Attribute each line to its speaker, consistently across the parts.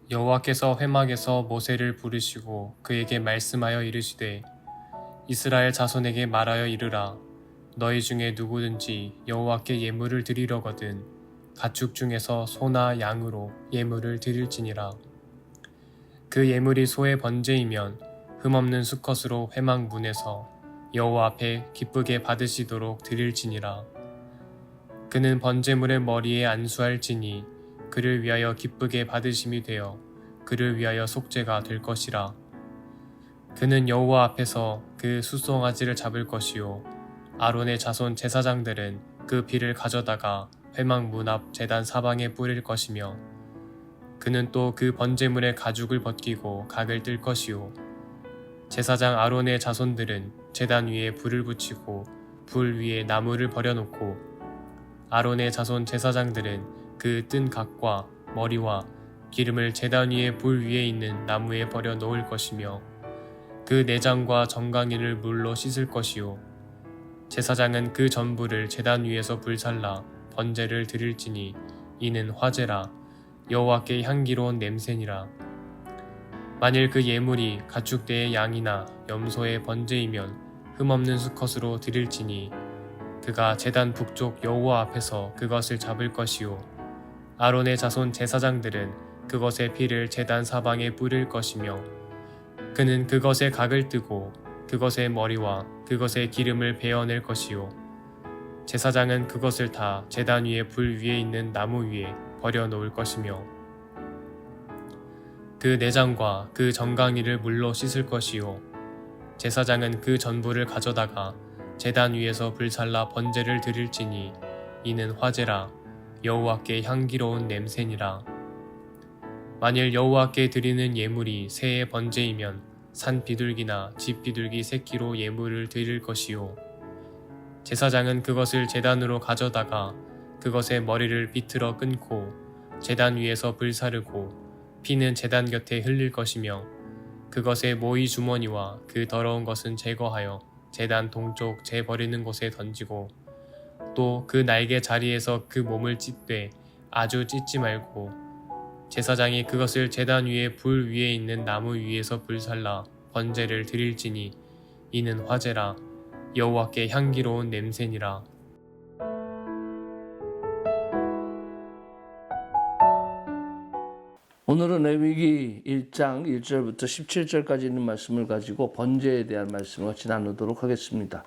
Speaker 1: 여호와께서 회막에서 모세를 부르시고 그에게 말씀하여 이르시되 이스라엘 자손에게 말하여 이르라. 너희 중에 누구든지 여호와께 예물을 드리려거든 가축 중에서 소나 양으로 예물을 드릴지니라. 그 예물이 소의 번제이면 흠없는 수컷으로 회막 문에서 여호와 앞에 기쁘게 받으시도록 드릴지니라. 그는 번제물의 머리에 안수할지니 그를 위하여 기쁘게 받으심이 되어 그를 위하여 속죄가 될 것이라. 그는 여호와 앞에서 그 수송아지를 잡을 것이요 아론의 자손 제사장들은 그 피를 가져다가 회막 문 앞 제단 사방에 뿌릴 것이며 그는 또 그 번제물의 가죽을 벗기고 각을 뜰 것이요 제사장 아론의 자손들은 제단 위에 불을 붙이고 불 위에 나무를 버려놓고 아론의 자손 제사장들은 그 뜬 각과 머리와 기름을 제단 위에 불 위에 있는 나무에 버려 놓을 것이며 그 내장과 정강이를 물로 씻을 것이요 제사장은 그 전부를 제단 위에서 불살라 번제를 드릴지니 이는 화제라 여호와께 향기로운 냄새니라. 만일 그 예물이 가축대의 양이나 염소의 번제이면 흠없는 수컷으로 드릴지니 그가 제단 북쪽 여호와 앞에서 그것을 잡을 것이요 아론의 자손 제사장들은 그것의 피를 제단 사방에 뿌릴 것이며 그는 그것의 각을 뜨고 그것의 머리와 그것의 기름을 베어낼 것이요 제사장은 그것을 다 제단 위에 불 위에 있는 나무 위에 버려 놓을 것이며 그 내장과 그 정강이를 물로 씻을 것이요 제사장은 그 전부를 가져다가 제단 위에서 불살라 번제를 드릴지니 이는 화제라 여호와께 향기로운 냄새니라. 만일 여호와께 드리는 예물이 새의 번제이면 산 비둘기나 집 비둘기 새끼로 예물을 드릴 것이요 제사장은 그것을 제단으로 가져다가 그것의 머리를 비틀어 끊고 제단 위에서 불사르고 피는 제단 곁에 흘릴 것이며 그것의 모이 주머니와 그 더러운 것은 제거하여 제단 동쪽 재 버리는 곳에 던지고 또 그 날개 자리에서 그 몸을 찢되 아주 찢지 말고 제사장이 그것을 제단 위에 불 위에 있는 나무 위에서 불살라 번제를 드릴지니 이는 화제라 여호와께 향기로운 냄새니라.
Speaker 2: 오늘은 레위기 1장 1절부터 17절까지 있는 말씀을 가지고 번제에 대한 말씀을 같이 나누도록 하겠습니다.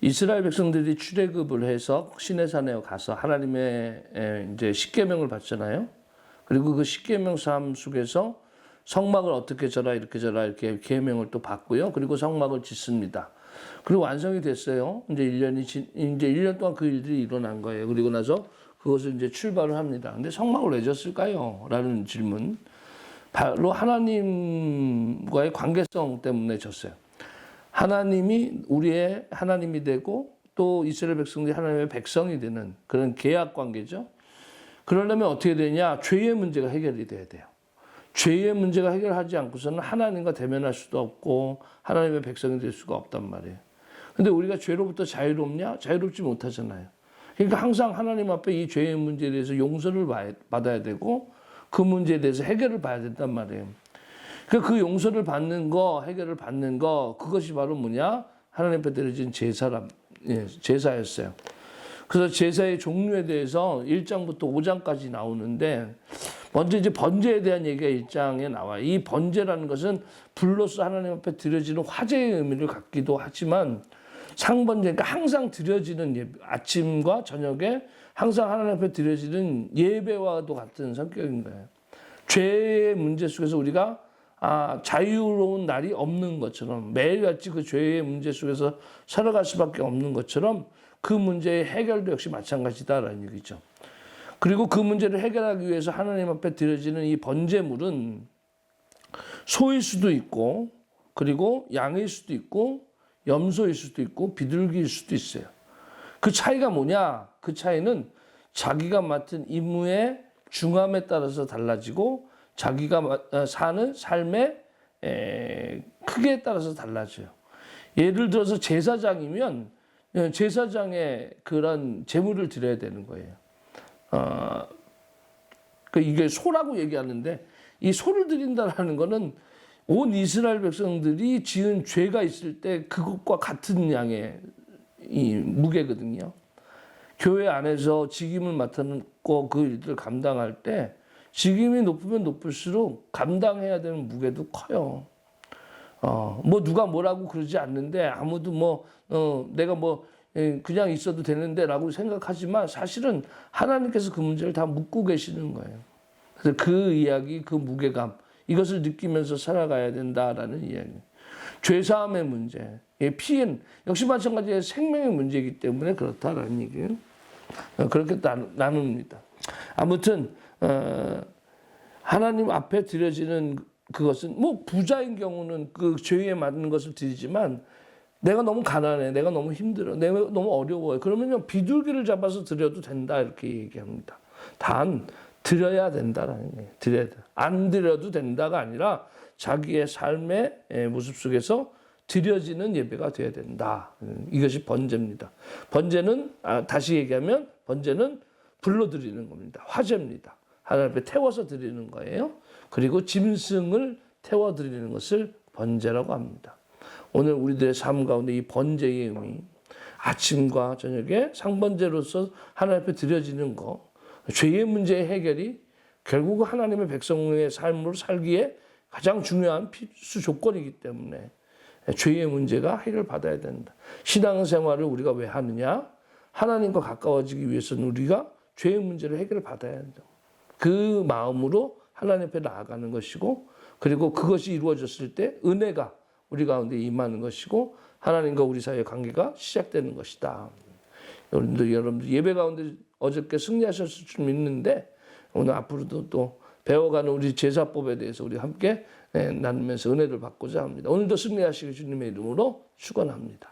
Speaker 2: 이스라엘 백성들이 출애굽을 해서 시내산에 가서 하나님의 이제 십계명을 받잖아요. 그리고 그 십계명 삶 속에서 성막을 어떻게 져라 이렇게 져라 이렇게 계명을 또 받고요. 그리고 성막을 짓습니다. 그리고 완성이 됐어요. 이제 1년 동안 그 일들이 일어난 거예요. 그리고 나서 그것을 이제 출발을 합니다. 근데 성막을 왜 졌을까요? 라는 질문. 바로 하나님과의 관계성 때문에 졌어요. 하나님이 우리의 하나님이 되고 또 이스라엘 백성들이 하나님의 백성이 되는 그런 계약 관계죠. 그러려면 어떻게 되냐? 죄의 문제가 해결이 돼야 돼요. 죄의 문제가 해결하지 않고서는 하나님과 대면할 수도 없고 하나님의 백성이 될 수가 없단 말이에요. 근데 우리가 죄로부터 자유롭냐? 자유롭지 못하잖아요. 그러니까 항상 하나님 앞에 이 죄의 문제에 대해서 용서를 받아야 되고 그 문제에 대해서 해결을 봐야 된단 말이에요. 그러니까 그 용서를 받는 거, 해결을 받는 거, 그것이 바로 뭐냐? 하나님 앞에 드려진 제사였어요. 그래서 제사의 종류에 대해서 1장부터 5장까지 나오는데 먼저 이제 번제에 대한 얘기가 1장에 나와요. 이 번제라는 것은 불로서 하나님 앞에 드려지는 화제의 의미를 갖기도 하지만 상번제, 그러니까 항상 드려지는 예배, 아침과 저녁에 항상 하나님 앞에 드려지는 예배와도 같은 성격인 거예요. 죄의 문제 속에서 우리가 자유로운 날이 없는 것처럼 매일같이 그 죄의 문제 속에서 살아갈 수밖에 없는 것처럼 그 문제의 해결도 역시 마찬가지다라는 얘기죠. 그리고 그 문제를 해결하기 위해서 하나님 앞에 드려지는 이 번제물은 소일 수도 있고 그리고 양일 수도 있고 염소일 수도 있고 비둘기일 수도 있어요. 그 차이가 뭐냐? 그 차이는 자기가 맡은 임무의 중함에 따라서 달라지고 자기가 사는 삶의 크기에 따라서 달라져요. 예를 들어서 제사장이면 제사장의 그런 제물을 드려야 되는 거예요. 이게 소라고 얘기하는데 이 소를 드린다라는 거는 온 이스라엘 백성들이 지은 죄가 있을 때 그것과 같은 양의 이 무게거든요. 교회 안에서 직임을 맡고 그 일들을 감당할 때 직임이 높으면 높을수록 감당해야 되는 무게도 커요. 뭐 누가 뭐라고 그러지 않는데 아무도 내가 그냥 있어도 되는데라고 생각하지만 사실은 하나님께서 그 문제를 다 묻고 계시는 거예요. 그래서 그 이야기, 그 무게감 이것을 느끼면서 살아가야 된다라는 이야기. 죄사함의 문제, 피해 역시 마찬가지의 생명의 문제이기 때문에 그렇다라는 얘기예요. 그렇게 나눕니다. 아무튼 하나님 앞에 드려지는 그것은 부자인 경우는 그 죄에 맞는 것을 드리지만 내가 너무 가난해, 내가 너무 힘들어, 내가 너무 어려워요. 그러면요 비둘기를 잡아서 드려도 된다 이렇게 얘기합니다. 단 드려야 된다라는 거예요. 드려야 돼. 안 드려도 된다가 아니라 자기의 삶의 모습 속에서 드려지는 예배가 돼야 된다. 이것이 번제입니다. 번제는 다시 얘기하면 번제는 불러드리는 겁니다. 화제입니다. 하나님 앞에 태워서 드리는 거예요. 그리고 짐승을 태워드리는 것을 번제라고 합니다. 오늘 우리들의 삶 가운데 이 번제의 의미, 아침과 저녁에 상번제로서 하나님 앞에 드려지는 거, 죄의 문제의 해결이 결국 하나님의 백성의 삶으로 살기에 가장 중요한 필수 조건이기 때문에 죄의 문제가 해결받아야 된다. 신앙생활을 우리가 왜 하느냐? 하나님과 가까워지기 위해서는 우리가 죄의 문제를 해결받아야 한다. 그 마음으로 하나님 앞에 나아가는 것이고, 그리고 그것이 이루어졌을 때 은혜가 우리 가운데 임하는 것이고 하나님과 우리 사이의 관계가 시작되는 것이다. 여러분들 예배 가운데 어저께 승리하셨을 줄 믿는데 오늘 앞으로도 또 배워가는 우리 제사법에 대해서 우리 함께 나누면서 은혜를 받고자 합니다. 오늘도 승리하시길 주님의 이름으로 축원합니다.